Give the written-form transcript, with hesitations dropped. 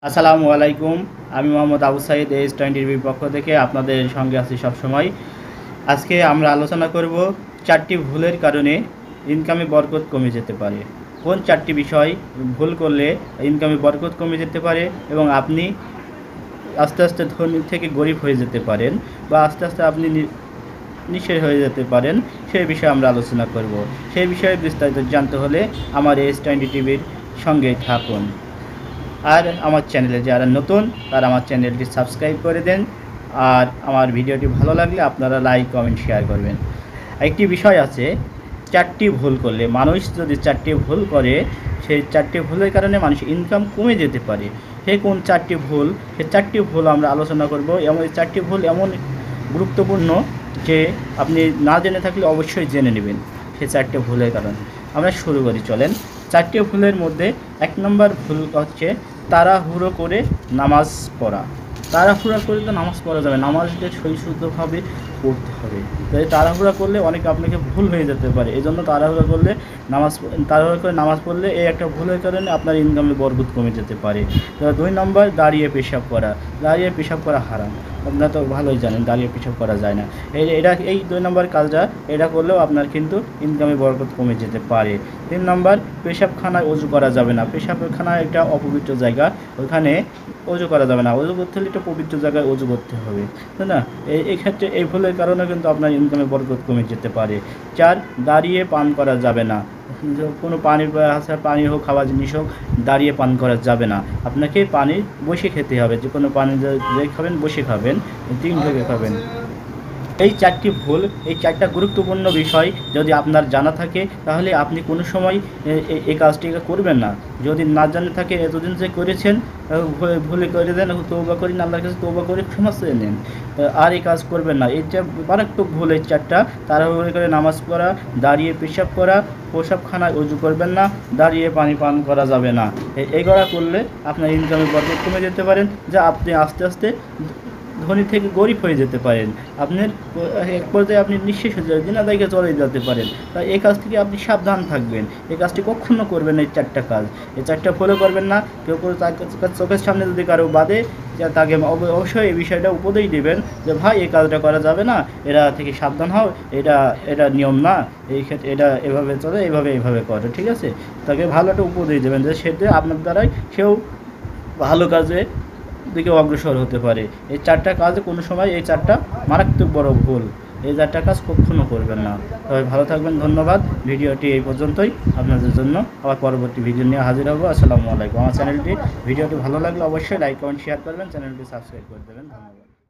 আসসালামু আলাইকুম। আমি মোহাম্মদ আবু সাইদ AS20 পক্ষ থেকে আপনাদের সঙ্গে আছি সবসময়। আজকে আমরা আলোচনা করব 4টি ভুলের কারণে ইনকামে বরকত কমে যেতে পারে। কোন 4টি বিষয় ভুল করলে ইনকামে বরকত কমে যেতে পারে এবং আপনি আস্তে আস্তে ধনী থেকে গরিব হয়ে যেতে পারেন বা আস্তে আস্তে আপনি নিঃশেষ হয়ে যেতে পারেন, সেই বিষয়ে আমরা আলোচনা করব। সেই বিষয়ে বিস্তারিত জানতে হলে আমার AS20 টিভির সঙ্গেই থাকুন। আর আমার চ্যানেলে যারা নতুন তারা আমার চ্যানেলটি সাবস্ক্রাইব করে দেন। আর আমার ভিডিওটি ভালো লাগলে আপনারা লাইক কমেন্ট শেয়ার করবেন। একটি বিষয় আছে, 4টি ভুল করলে মানুষ যদি 4টি ভুল করে, সেই 4টি ভুলের কারণে মানুষ ইনকাম কমে যেতে পারে। সেই কোন 4টি ভুল, সেই 4টি ভুল আমরা আলোচনা করব। এবং এই 4টি ভুল এমন গুরুত্বপূর্ণ যে আপনি না জেনে থাকলে অবশ্যই জেনে নেবেন সেই 4টি ভুলের কারণে। আমরা শুরু করি, চলেন। 4টি ভুলের মধ্যে 1 নম্বর ভুল হচ্ছে তাড়াহুড়ো করে নামাজ পড়া। তাড়াহুড়া করে তো নামাজ পড়া যাবে, নামাজটা সহিষ্ণুভাবে পড়তে হবে। তাই তাড়াহুড়া করলে অনেক আপনাকে ভুল হয়ে যেতে পারে। এই জন্য তাড়াহুড়া করে নামাজ পড়লে এই একটা ভুলের কারণে আপনার ইনকামে বরকত কমে যেতে পারে। 2 নম্বর দাঁড়িয়ে পেশাব করা। দাঁড়িয়ে পেশাব করা হারাম, আপনারা তো ভালোই জানেন দাঁড়িয়ে পেশাব করা যায় না। এই 2 নম্বর কাজটা এটা করলেও আপনার কিন্তু ইনকামে বরকত কমে যেতে পারে। 3 নম্বর পেশাবখানায় অজু করা যাবে না। পেশাবখানা একটা অপবিত্র জায়গা, ওখানে অজু করা যাবে না। অজু করতে হলে একটা পবিত্র জায়গায় অজু করতে হবে, তাই না? এই ক্ষেত্রে এই ভুলের কারণে কিন্তু আপনার ইনকামে বরকত কমে যেতে পারে। 4, দাঁড়িয়ে পান করা যাবে না। কোনো পানি হোক, খাওয়া জিনিস হোক, দাঁড়িয়ে পান করা যাবে না। আপনাকে পানি বসে খেতে হবে। যে কোনো পানি যে খাবেন বসে খাবেন, 3 ঢোকে খাবেন। এই 4টি ভুল, এই 4টা গুরুত্বপূর্ণ বিষয় যদি আপনার জানা থাকে তাহলে আপনি কোনো সময় এই কাজটিকে করবেন না। যদি না জানা থাকে, এতদিন যে করেছেন ভুলে করে দেন, তওবা করেন, আল্লাহর কাছে তওবা করে ক্ষমা চেয়ে নেন, আর এই কাজ করবেন না। এটা মারাত্মক ভুল এই 4টা। তাড়াহুড়ো করে নামাজ পড়া, দাঁড়িয়ে পেশাব করা, প্রসাবখানায় অজু করবেন না, দাঁড়িয়ে পানি পান করা যাবে না। এইগুলা করলে আপনার ইনকামের বরকত কমে যেতে পারেন, যা আপনি আস্তে আস্তে ধনী থেকে গরিব হয়ে যেতে পারেন। আপনার এক পর্যায়ে আপনি নিঃশেষ হয়ে যাবেন, দিনাদায়কে চলে যেতে পারেন। তাই এই কাজ থেকে আপনি সাবধান থাকবেন। এই কাজটি কখনো করবেন না। এই 4টা কাজ, এই 4টা ফলো করবেন না। কেউ করে তার চোখের সামনে যদি কারো বাদে, তাকে অবশ্যই এই বিষয়টা উপদেশ দেবেন যে ভাই এই কাজটা করা যাবে না, এরা থেকে সাবধান হও, এটা নিয়ম না, এই ক্ষেত্রে এটা এভাবে চলে, এইভাবে করে, ঠিক আছে? তাকে ভালো একটা উপদেশ দেবেন যে সেটা আপনার দ্বারাই সেও ভালো কাজে দিকে অগ্রসর হতে পারে। এই 4টা কাজ কোনো সময়, এই 4টা মারাত্মক বড় ভুল, এই 4টা কাজ কখনো করবেন না। তবে ভালো থাকবেন, ধন্যবাদ। ভিডিওটি এই পর্যন্তই। আপনাদের জন্য আবার পরবর্তী ভিডিও নিয়ে হাজির হবো। আসসালামু আলাইকুম। আমার ভিডিওটি ভালো লাগলে অবশ্যই লাইক কমেন্ট শেয়ার করবেন, চ্যানেলটি সাবস্ক্রাইব করে দেবেন। ধন্যবাদ।